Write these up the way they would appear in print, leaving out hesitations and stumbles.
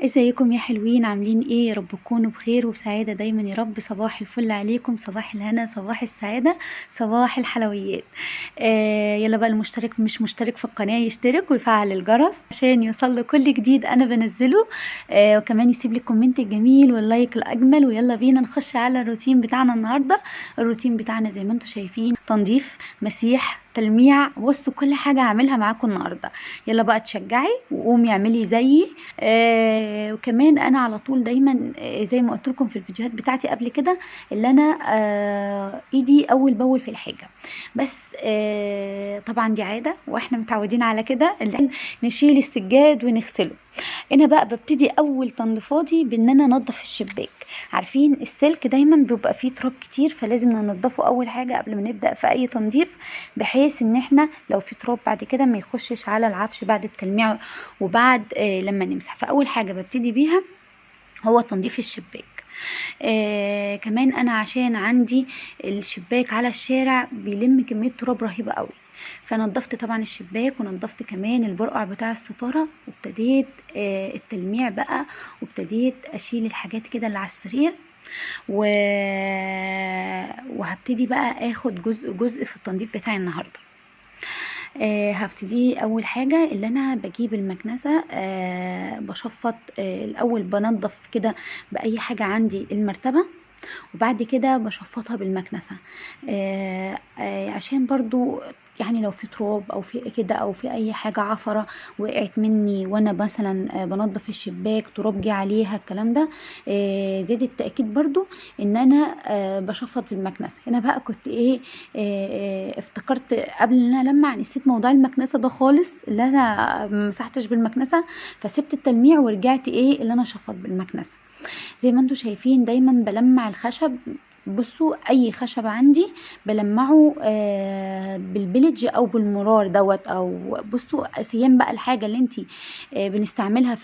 ازيكم يا حلوين؟ عاملين ايه؟ يا رب تكونوا بخير وبسعادة دايما يا رب. صباح الفل عليكم، صباح الهنا، صباح السعادة، صباح الحلويات. يلا بقى، المشترك مش مشترك في القناة يشترك ويفعل الجرس عشان يوصل كل جديد انا بنزله. وكمان يسيب لي الكومنت الجميل واللايك الاجمل. ويلا بينا نخش على الروتين بتاعنا النهارده. الروتين بتاعنا زي ما انتم شايفين، تنظيف، مسيح، تلميع. بصوا كل حاجة هعملها معاكم النهارده. يلا بقى تشجعي وقومي اعملي زيي. وكمان انا على طول دايما، زي ما قلت لكم في الفيديوهات بتاعتي قبل كده، اللي انا ايدي اول باول في الحاجه. بس طبعا دي عاده واحنا متعودين على كده، اللي نشيل السجاد ونغسله. انا بقى ببتدي اول تنظيفاتي بان انا انضف الشباك. عارفين السلك دايما بيبقى فيه تراب كتير، فلازم ننضفه اول حاجه قبل ما نبدا في اي تنظيف، بحيث ان احنا لو في تراب بعد كده ما يخشش على العفش بعد التلميع وبعد لما نمسح. فاول حاجه ببتدي بيها هو تنظيف الشباك. كمان انا عشان عندي الشباك على الشارع بيلم كمية تراب رهيبة قوي، فنضفت طبعا الشباك ونضفت كمان البرقع بتاع الستارة، وابتديت التلميع بقى، وابتديت اشيل الحاجات كده اللي على السرير و... وهبتدي بقى اخد جزء جزء في التنظيف بتاعي النهارده. هبتدي اول حاجه اللي انا بجيب المكنسه، بشفط. الاول بنضف كده باي حاجه عندي المرتبه، وبعد كده بشفطها بالمكنسه. عشان برضو يعني لو في تراب او في كده او في اي حاجه عفره وقعت مني وانا مثلا بنضف الشباك، تراب جه عليها الكلام ده، زاد التاكيد برضو ان انا بشفط بالمكنسه. هنا بقى كنت ايه، افتكرت قبل ان انا لمع، نسيت موضوع المكنسه ده خالص، اللي انا مسحتش بالمكنسه، فسبت التلميع ورجعت ايه اللي انا شفط بالمكنسه. زي ما انتم شايفين دايما بلمع الخشب. بصوا اي خشب عندي بلمعه بالبلج او بالمرار دوت. او بصوا اسيان بقى الحاجه اللي انتي بنستعملها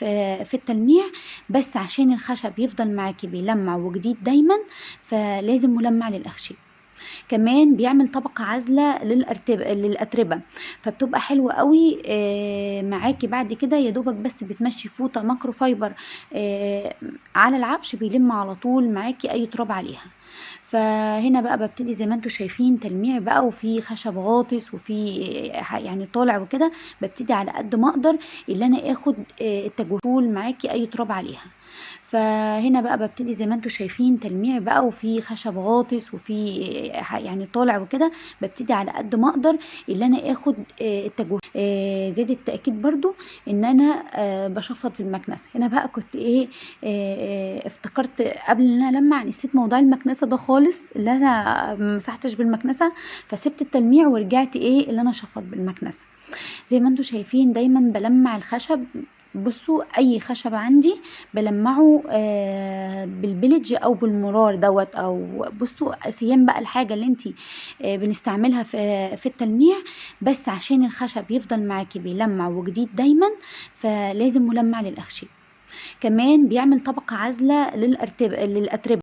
في التلميع، بس عشان الخشب يفضل معاكي بيلمع وجديد دايما، فلازم ملمع للاخشاب. كمان بيعمل طبقة عازلة للأتربة، فبتبقى حلوة قوي معاكي. بعد كده يا دوبك بس بتمشي فوطة ماكرو فايبر على العفش، بيلم على طول معاكي اي تراب عليها. فهنا بقى ببتدي زي ما انتم شايفين تلميع بقى، وفي خشب غاطس وفي يعني طالع وكده. ببتدي على قد ما اقدر اللي انا اخد التجويف معاكي اي تراب عليها. فهنا بقى ببتدي زي ما انتم شايفين تلميع بقى، وفي خشب غاطس وفي يعني طالع وكده. ببتدي على قد ما اقدر اللي انا اخد التجويف. زاد التاكيد برضو ان انا بشفط في المكنسه. هنا بقى كنت ايه، افتكرت قبل ان انا لمع، نسيت موضوع المكنسه ده خالص، اللي انا مسحتش بالمكنسه، فسبت التلميع ورجعت ايه اللي انا شفط بالمكنسه. زي ما انتم شايفين دايما بلمع الخشب. بصوا اي خشب عندي بلمعه بالبلج او بالمرار دوت. او بصوا اسيان بقى الحاجه اللي انتي بنستعملها في التلميع، بس عشان الخشب يفضل معاكي بيلمع وجديد دايما، فلازم ملمع للاخشاب. كمان بيعمل طبقه عازله للأتربة.